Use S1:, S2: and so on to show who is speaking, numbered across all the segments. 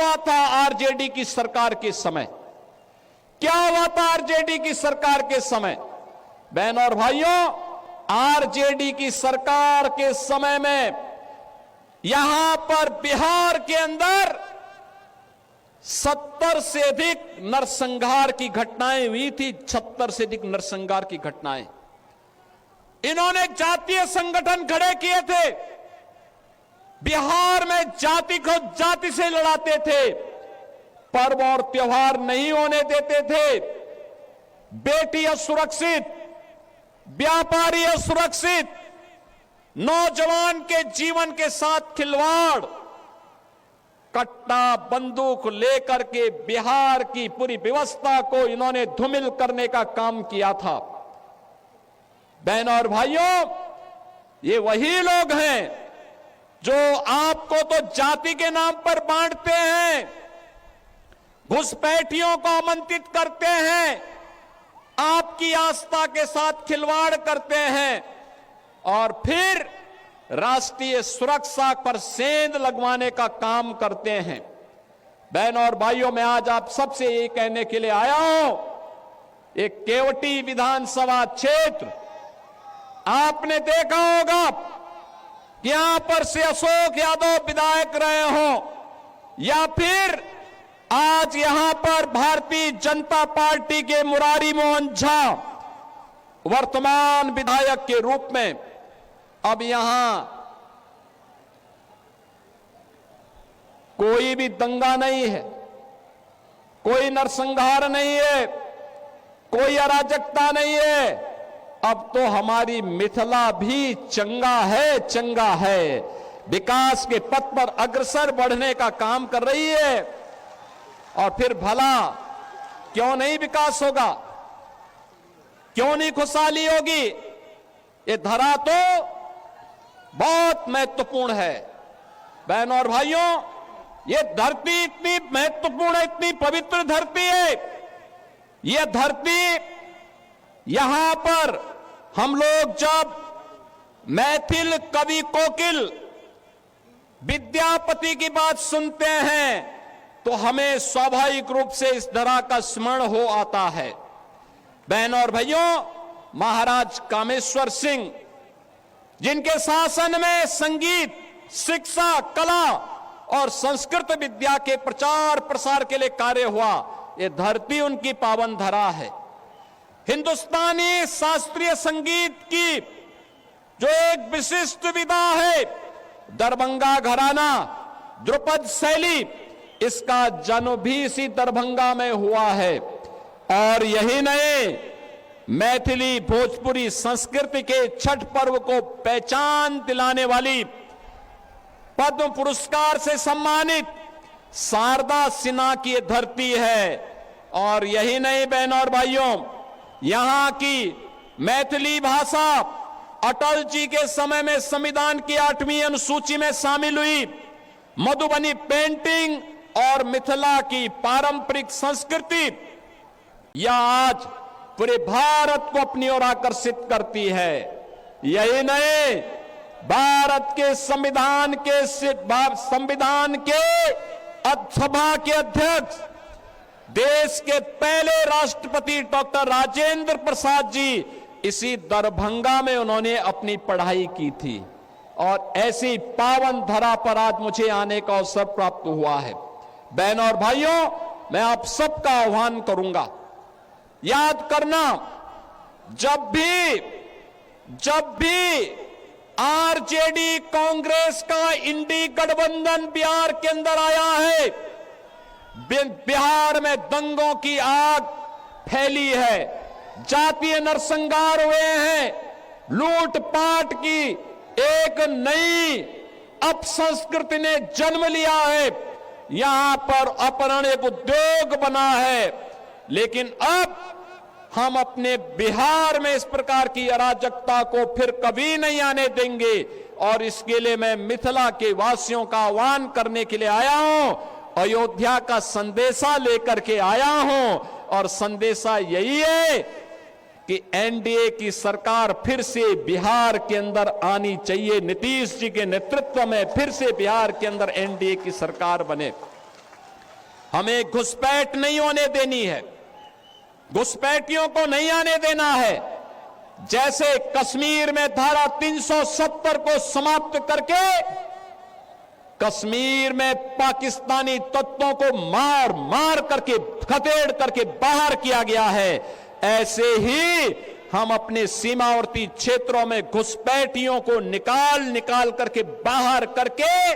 S1: हुआ था आरजेडी की सरकार के समय? क्या हुआ था आरजेडी की सरकार के समय? बहनों और भाइयों, आरजेडी की सरकार के समय में यहां पर बिहार के अंदर 70 से अधिक नरसंहार की घटनाएं हुई थी। 76 से अधिक नरसंहार की घटनाएं। इन्होंने जातीय संगठन खड़े किए थे। बिहार में जाति को जाति से लड़ाते थे। पर्व और त्योहार नहीं होने देते थे। बेटी असुरक्षित, व्यापारी असुरक्षित, नौजवान के जीवन के साथ खिलवाड़, कट्टा बंदूक लेकर के बिहार की पूरी व्यवस्था को इन्होंने धूमिल करने का काम किया था। बहनों और भाइयों, ये वही लोग हैं जो आपको तो जाति के नाम पर बांटते हैं, घुसपैठियों को आमंत्रित करते हैं, आपकी आस्था के साथ खिलवाड़ करते हैं और फिर राष्ट्रीय सुरक्षा पर सेंध लगवाने का काम करते हैं। बहनों और भाइयों, मैं आज आप सबसे ये कहने के लिए आया हूं, एक केवटी विधानसभा क्षेत्र आपने देखा होगा कि यहां पर से अशोक यादव विधायक रहे हों या फिर आज यहां पर भारतीय जनता पार्टी के मुरारी मोहन झा वर्तमान विधायक के रूप में अब यहां कोई भी दंगा नहीं है, कोई नरसंहार नहीं है, कोई अराजकता नहीं है। अब तो हमारी मिथिला भी चंगा है, विकास के पथ पर अग्रसर बढ़ने का काम कर रही है। और फिर भला क्यों नहीं विकास होगा, क्यों नहीं खुशहाली होगी? ये धरा तो बहुत महत्वपूर्ण है। बहनों और भाइयों, ये धरती इतनी महत्वपूर्ण है, इतनी पवित्र धरती है। ये धरती, यहां पर हम लोग जब मैथिल कवि कोकिल विद्यापति की बात सुनते हैं तो हमें स्वाभाविक रूप से इस धरा का स्मरण हो आता है। बहनों और भाइयों, महाराज कामेश्वर सिंह जिनके शासन में संगीत, शिक्षा, कला और संस्कृत विद्या के प्रचार प्रसार के लिए कार्य हुआ, ये धरती उनकी पावन धरा है। हिंदुस्तानी शास्त्रीय संगीत की जो एक विशिष्ट विधा है, दरभंगा घराना, ध्रुपद शैली, इसका जन्म भी इसी दरभंगा में हुआ है। और यही नहीं, मैथिली भोजपुरी संस्कृति के छठ पर्व को पहचान दिलाने वाली पद्म पुरस्कार से सम्मानित शारदा सिन्हा की धरती है। और यही नहीं बहनों और भाइयों, यहां की मैथिली भाषा अटल जी के समय में संविधान की 8वीं अनुसूची में शामिल हुई। मधुबनी पेंटिंग और मिथिला की पारंपरिक संस्कृति यह आज पूरे भारत को अपनी ओर आकर्षित करती है। यही नहीं, भारत के संविधान के सभा के अध्यक्ष, देश के पहले राष्ट्रपति डॉक्टर राजेंद्र प्रसाद जी इसी दरभंगा में उन्होंने अपनी पढ़ाई की थी। और ऐसी पावन धरा पर आज मुझे आने का अवसर प्राप्त हुआ है। बहनों और भाइयों, मैं आप सबका आह्वान करूंगा, याद करना, जब भी आरजेडी कांग्रेस का इंडी गठबंधन बिहार के अंदर आया है, बिहार में दंगों की आग फैली है, जातीय नरसंहार हुए हैं, लूटपाट की एक नई अपसंस्कृति ने जन्म लिया है, यहां पर अपहरण एक उद्योग बना है। लेकिन अब हम अपने बिहार में इस प्रकार की अराजकता को फिर कभी नहीं आने देंगे। और इसके लिए मैं मिथिला के वासियों का आह्वान करने के लिए आया हूं, अयोध्या का संदेशा लेकर के आया हूं। और संदेशा यही है कि एनडीए की सरकार फिर से बिहार के अंदर आनी चाहिए। नीतीश जी के नेतृत्व में फिर से बिहार के अंदर एनडीए की सरकार बने। हमें घुसपैठ नहीं होने देनी है, घुसपैठियों को नहीं आने देना है। जैसे कश्मीर में धारा 370 को समाप्त करके कश्मीर में पाकिस्तानी तत्वों को मार मार करके खदेड़ करके बाहर किया गया है, ऐसे ही हम अपने सीमावर्ती क्षेत्रों में घुसपैठियों को निकाल करके बाहर करके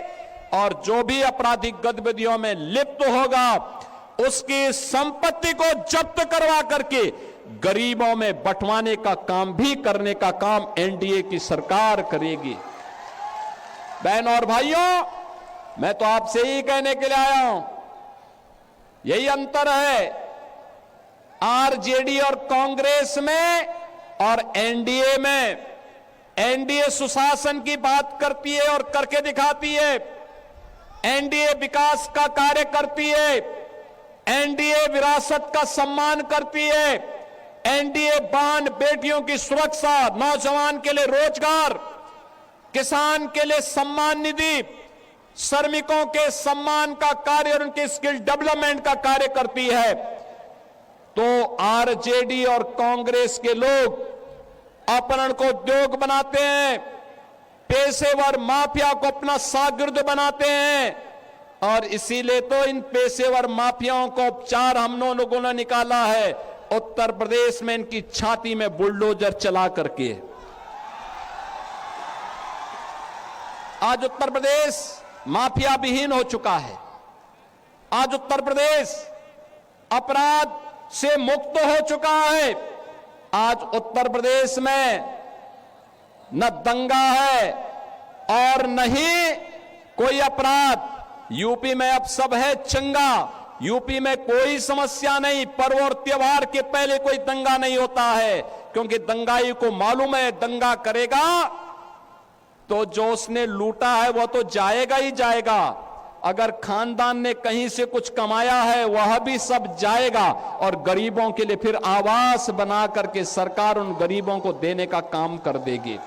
S1: और जो भी आपराधिक गतिविधियों में लिप्त होगा उसकी संपत्ति को जब्त करवा करके गरीबों में बंटवाने का काम भी करने का काम एनडीए की सरकार करेगी। बहनों और भाइयों, मैं तो आपसे ही कहने के लिए आया हूं, यही अंतर है आरजेडी और कांग्रेस में और एनडीए में। एनडीए सुशासन की बात करती है और करके दिखाती है, एनडीए विकास का कार्य करती है, एनडीए विरासत का सम्मान करती है, एनडीए बहन बेटियों की सुरक्षा, नौजवान के लिए रोजगार, किसान के लिए सम्मान निधि, श्रमिकों के सम्मान का कार्य और उनके स्किल डेवलपमेंट का कार्य करती है। तो आरजेडी और कांग्रेस के लोग अपहरण को उद्योग बनाते हैं, पेशेवर माफिया को अपना शागिर्द बनाते हैं और इसीलिए तो इन पेशेवर माफियाओं को उपचार हम लोगों ने निकाला है उत्तर प्रदेश में इनकी छाती में बुलडोजर चला करके। आज उत्तर प्रदेश माफिया विहीन हो चुका है, आज उत्तर प्रदेश अपराध से मुक्त हो चुका है। आज उत्तर प्रदेश में न दंगा है और न ही कोई अपराध। यूपी में अब सब है चंगा, यूपी में कोई समस्या नहीं, पर्व और त्योहार के पहले कोई दंगा नहीं होता है, क्योंकि दंगाई को मालूम है दंगा करेगा तो जो उसने लूटा है वह तो जाएगा ही जाएगा, अगर खानदान ने कहीं से कुछ कमाया है वह भी सब जाएगा और गरीबों के लिए फिर आवास बना करके सरकार उन गरीबों को देने का काम कर देगी।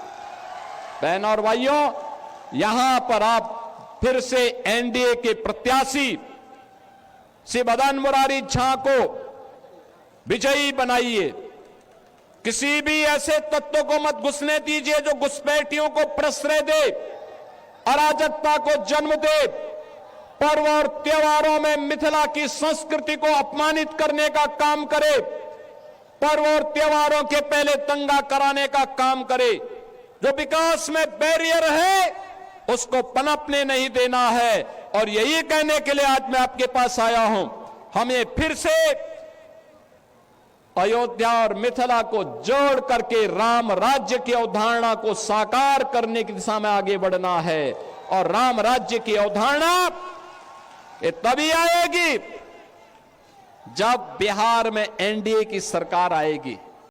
S1: बहनों और भाइयों, यहां पर आप फिर से एनडीए के प्रत्याशी श्री मदन मुरारी झा को विजयी बनाइए। किसी भी ऐसे तत्व को मत घुसने दीजिए जो घुसपैठियों को प्रश्रय दे, अराजकता को जन्म दे, पर्व और त्योहारों में मिथिला की संस्कृति को अपमानित करने का काम करे, पर्व और त्योहारों के पहले दंगा कराने का काम करे। जो विकास में बैरियर है उसको पनपने नहीं देना है। और यही कहने के लिए आज मैं आपके पास आया हूं, हमें फिर से अयोध्या और मिथिला को जोड़ करके राम राज्य की अवधारणा को साकार करने की दिशा में आगे बढ़ना है। और राम राज्य की अवधारणा ये तभी आएगी जब बिहार में एनडीए की सरकार आएगी।